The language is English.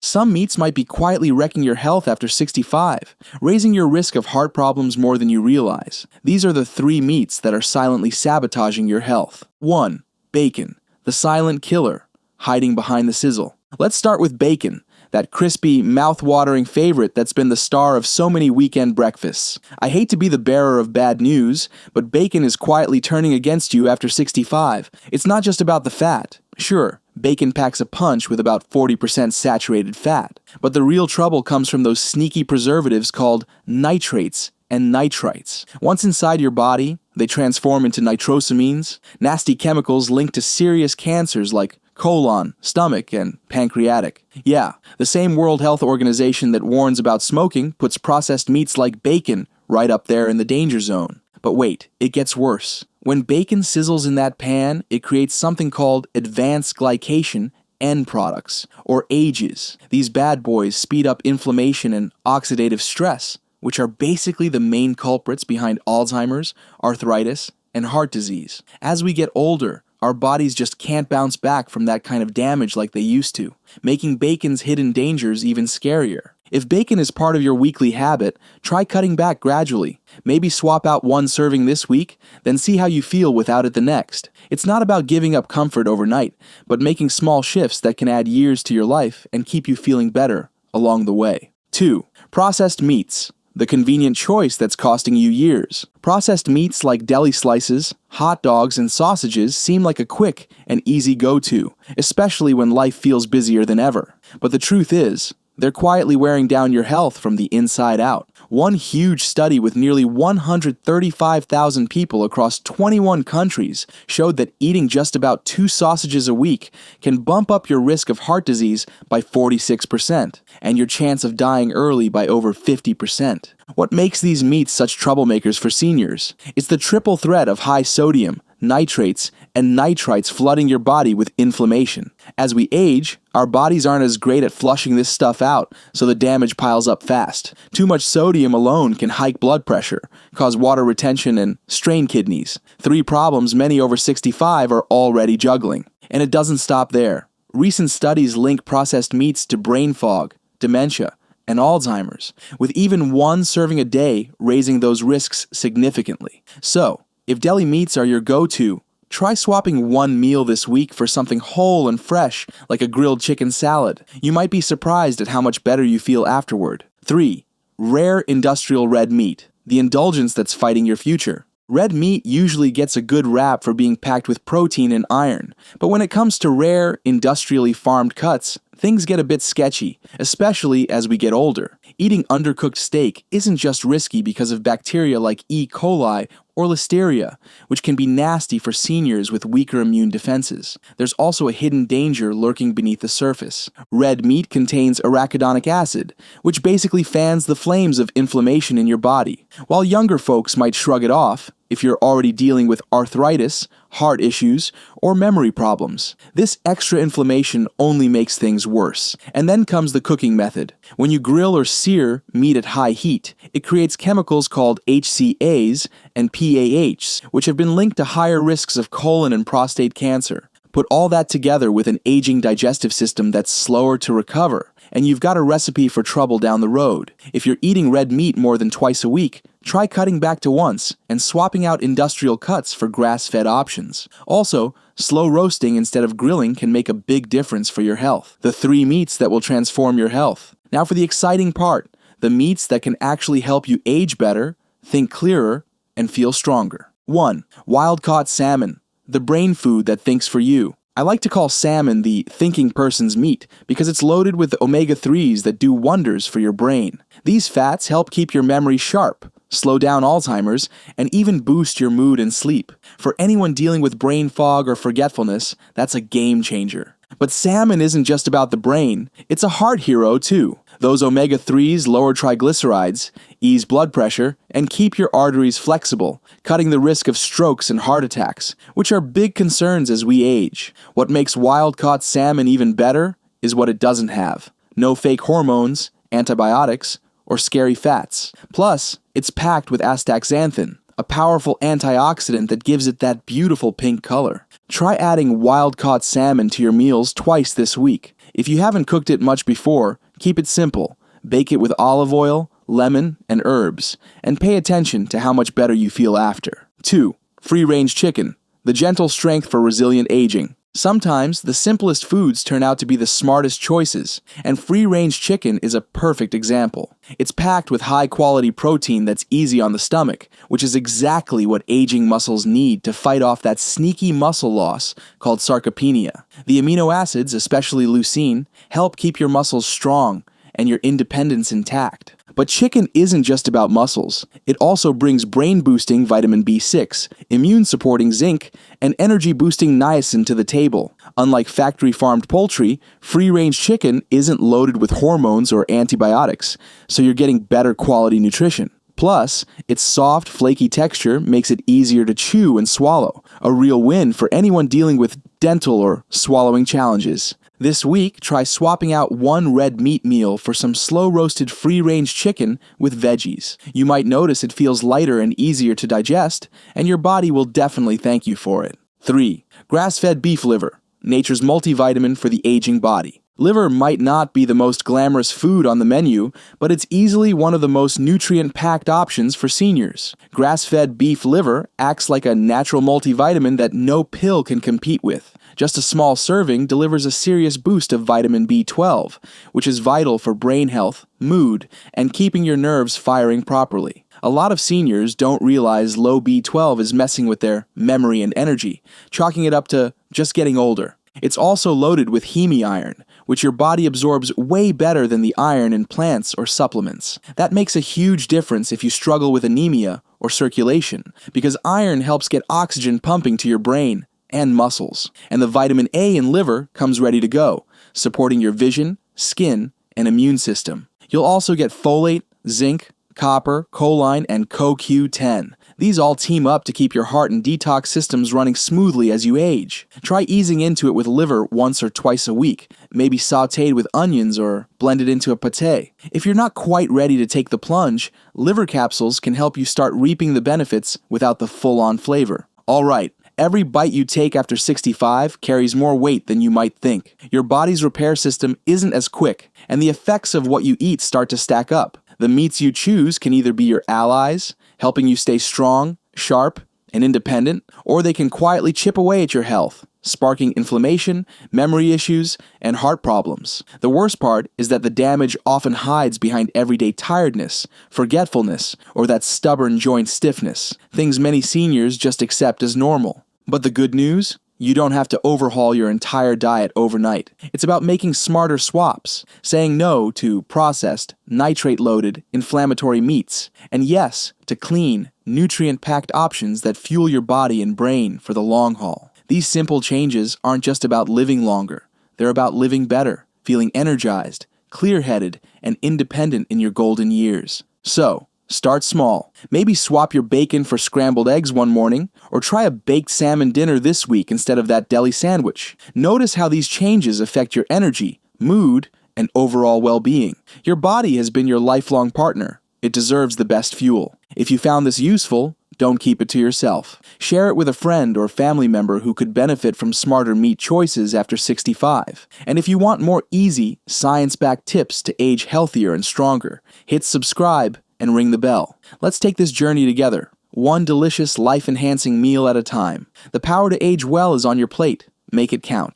Some meats might be quietly wrecking your health after 65, raising your risk of heart problems more than you realize. These are the 3 meats that are silently sabotaging your health. 1. Bacon, the silent killer, hiding behind the sizzle. Let's start with bacon, that crispy, mouth-watering favorite that's been the star of so many weekend breakfasts. I hate to be the bearer of bad news, but bacon is quietly turning against you after 65. It's not just about the fat. Sure, bacon packs a punch with about 40% saturated fat, but the real trouble comes from those sneaky preservatives called nitrates and nitrites. Once inside your body, they transform into nitrosamines, nasty chemicals linked to serious cancers like colon, stomach, and pancreatic. Yeah, the same World Health Organization that warns about smoking puts processed meats like bacon right up there in the danger zone. But wait, it gets worse. When bacon sizzles in that pan, it creates something called advanced glycation end products, or AGEs. These bad boys speed up inflammation and oxidative stress, which are basically the main culprits behind Alzheimer's, arthritis, and heart disease. As we get older, our bodies just can't bounce back from that kind of damage like they used to, making bacon's hidden dangers even scarier. If bacon is part of your weekly habit, try cutting back gradually. Maybe swap out 1 serving this week, then see how you feel without it the next. It's not about giving up comfort overnight, but making small shifts that can add years to your life and keep you feeling better along the way. 2. Processed meats, the convenient choice that's costing you years. Processed meats like deli slices, hot dogs, and sausages seem like a quick and easy go-to, especially when life feels busier than ever. But the truth is, they're quietly wearing down your health from the inside out. One huge study with nearly 135,000 people across 21 countries showed that eating just about 2 sausages a week can bump up your risk of heart disease by 46% and your chance of dying early by over 50%. What makes these meats such troublemakers for seniors? It's the triple threat of high sodium, nitrates, and nitrites flooding your body with inflammation. As we age, our bodies aren't as great at flushing this stuff out, so the damage piles up fast. Too much sodium alone can hike blood pressure, cause water retention, and strain kidneys. 3 problems many over 65 are already juggling. And it doesn't stop there. Recent studies link processed meats to brain fog, dementia, and Alzheimer's, with even 1 serving a day raising those risks significantly. So, if deli meats are your go-to, try swapping 1 meal this week for something whole and fresh, like a grilled chicken salad. You might be surprised at how much better you feel afterward. 3. Rare industrial red meat, the indulgence that's fighting your future. Red meat usually gets a good rap for being packed with protein and iron, but when it comes to rare, industrially farmed cuts, things get a bit sketchy, especially as we get older. Eating undercooked steak isn't just risky because of bacteria like E. coli or Listeria, which can be nasty for seniors with weaker immune defenses. There's also a hidden danger lurking beneath the surface. Red meat contains arachidonic acid, which basically fans the flames of inflammation in your body. While younger folks might shrug it off, if you're already dealing with arthritis, heart issues, or memory problems, this extra inflammation only makes things worse. And then comes the cooking method. When you grill or sear meat at high heat, it creates chemicals called HCAs and PAHs, which have been linked to higher risks of colon and prostate cancer. Put all that together with an aging digestive system that's slower to recover, and you've got a recipe for trouble down the road. If you're eating red meat more than twice a week, try cutting back to once and swapping out industrial cuts for grass-fed options. Also, slow roasting instead of grilling can make a big difference for your health. The 3 meats that will transform your health. Now for the exciting part, the meats that can actually help you age better, think clearer, and feel stronger. 1. Wild-caught salmon, the brain food that thinks for you. I like to call salmon the thinking person's meat because it's loaded with omega-3s that do wonders for your brain. These fats help keep your memory sharp, slow down Alzheimer's, and even boost your mood and sleep. For anyone dealing with brain fog or forgetfulness, that's a game changer. But salmon isn't just about the brain, it's a heart hero too. Those omega-3s lower triglycerides, ease blood pressure, and keep your arteries flexible, cutting the risk of strokes and heart attacks, which are big concerns as we age. What makes wild-caught salmon even better is what it doesn't have. No fake hormones, antibiotics, or scary fats. Plus, it's packed with astaxanthin, a powerful antioxidant that gives it that beautiful pink color. Try adding wild-caught salmon to your meals twice this week. If you haven't cooked it much before, keep it simple. Bake it with olive oil, lemon, and herbs, and pay attention to how much better you feel after. 2. Free-range chicken, the gentle strength for resilient aging. Sometimes, the simplest foods turn out to be the smartest choices, and free-range chicken is a perfect example. It's packed with high-quality protein that's easy on the stomach, which is exactly what aging muscles need to fight off that sneaky muscle loss called sarcopenia. The amino acids, especially leucine, help keep your muscles strong and your independence intact. But chicken isn't just about muscles. It also brings brain-boosting vitamin B6, immune-supporting zinc, and energy-boosting niacin to the table. Unlike factory-farmed poultry, free-range chicken isn't loaded with hormones or antibiotics, so you're getting better quality nutrition. Plus, its soft, flaky texture makes it easier to chew and swallow, a real win for anyone dealing with dental or swallowing challenges. This week, try swapping out one red meat meal for some slow-roasted free-range chicken with veggies. You might notice it feels lighter and easier to digest, and your body will definitely thank you for it. 3. Grass-fed beef liver, nature's multivitamin for the aging body. Liver might not be the most glamorous food on the menu, but it's easily one of the most nutrient-packed options for seniors. Grass-fed beef liver acts like a natural multivitamin that no pill can compete with. Just a small serving delivers a serious boost of vitamin B12, which is vital for brain health, mood, and keeping your nerves firing properly. A lot of seniors don't realize low B12 is messing with their memory and energy, chalking it up to just getting older. It's also loaded with heme iron, which your body absorbs way better than the iron in plants or supplements. That makes a huge difference if you struggle with anemia or circulation, because iron helps get oxygen pumping to your brain and muscles, and the vitamin A in liver comes ready to go, supporting your vision, skin, and immune system. You'll also get folate, zinc, copper, choline, and CoQ10. These all team up to keep your heart and detox systems running smoothly as you age. Try easing into it with liver once or twice a week, maybe sautéed with onions or blended into a pâté. If you're not quite ready to take the plunge, liver capsules can help you start reaping the benefits without the full-on flavor. All right. Every bite you take after 65 carries more weight than you might think. Your body's repair system isn't as quick, and the effects of what you eat start to stack up. The meats you choose can either be your allies, helping you stay strong, sharp, and independent, or they can quietly chip away at your health, sparking inflammation, memory issues, and heart problems. The worst part is that the damage often hides behind everyday tiredness, forgetfulness, or that stubborn joint stiffness, things many seniors just accept as normal. But the good news? You don't have to overhaul your entire diet overnight. It's about making smarter swaps, saying no to processed, nitrate-loaded, inflammatory meats, and yes to clean, nutrient-packed options that fuel your body and brain for the long haul. These simple changes aren't just about living longer. They're about living better, feeling energized, clear-headed, and independent in your golden years. So, start small. Maybe swap your bacon for scrambled eggs one morning, or try a baked salmon dinner this week instead of that deli sandwich. Notice how these changes affect your energy, mood, and overall well-being. Your body has been your lifelong partner. It deserves the best fuel. If you found this useful, don't keep it to yourself. Share it with a friend or family member who could benefit from smarter meat choices after 65. And if you want more easy, science-backed tips to age healthier and stronger, hit subscribe and ring the bell. Let's take this journey together, one delicious, life-enhancing meal at a time. The power to age well is on your plate. Make it count.